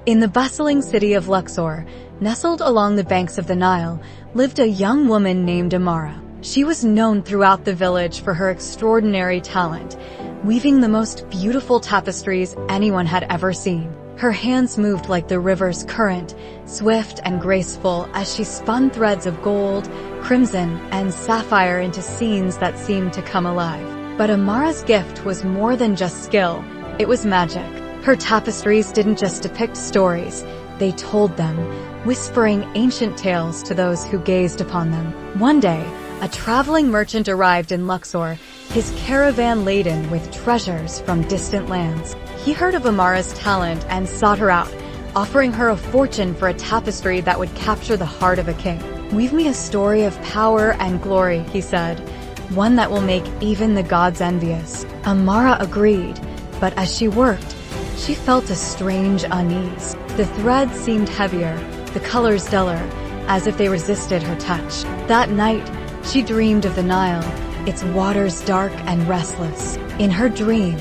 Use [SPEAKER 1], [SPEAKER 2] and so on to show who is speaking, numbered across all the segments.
[SPEAKER 1] In the bustling city of Luxor, nestled along the banks of the Nile, lived a young woman named Amara. She was known throughout the village for her extraordinary talent, weaving the most beautiful tapestries anyone had ever seen. Her hands moved like the river's current, swift and graceful as she spun threads of gold, crimson, and sapphire into scenes that seemed to come alive. But Amara's gift was more than just skill, it was magic. Her tapestries didn't just depict stories, they told them, whispering ancient tales to those who gazed upon them. One day, a traveling merchant arrived in Luxor, his caravan laden with treasures from distant lands. He heard of Amara's talent and sought her out, offering her a fortune for a tapestry that would capture the heart of a king. "Weave me a story of power and glory," he said, "one that will make even the gods envious." Amara agreed, but as she worked, she felt a strange unease. The threads seemed heavier, the colors duller, as if they resisted her touch. That night, she dreamed of the Nile, its waters dark and restless. In her dream,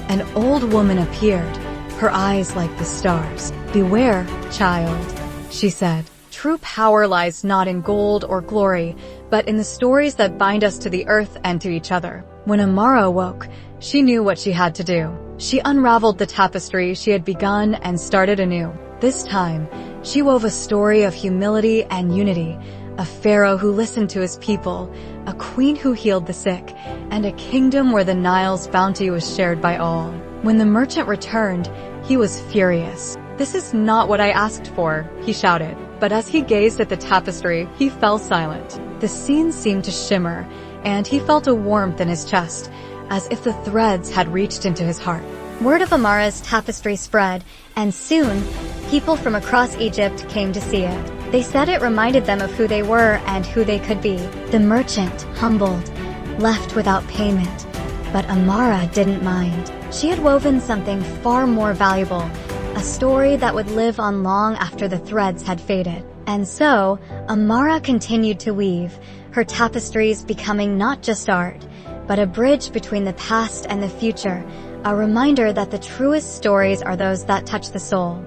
[SPEAKER 1] an old woman appeared, her eyes like the stars. "Beware, child," she said. "True power lies not in gold or glory, but in the stories that bind us to the earth and to each other." When Amara awoke, she knew what she had to do. She unraveled the tapestry she had begun and started anew. This time, she wove a story of humility and unity, a pharaoh who listened to his people, a queen who healed the sick, and a kingdom where the Nile's bounty was shared by all. When the merchant returned, he was furious. "This is not what I asked for," he shouted. But as he gazed at the tapestry, he fell silent. The scene seemed to shimmer, and he felt a warmth in his chest, as if the threads had reached into his heart.
[SPEAKER 2] Word of Amara's tapestry spread, and soon, people from across Egypt came to see it. They said it reminded them of who they were and who they could be. The merchant, humbled, left without payment. But Amara didn't mind. She had woven something far more valuable, a story that would live on long after the threads had faded. And so, Amara continued to weave, her tapestries becoming not just art, but a bridge between the past and the future, a reminder that the truest stories are those that touch the soul.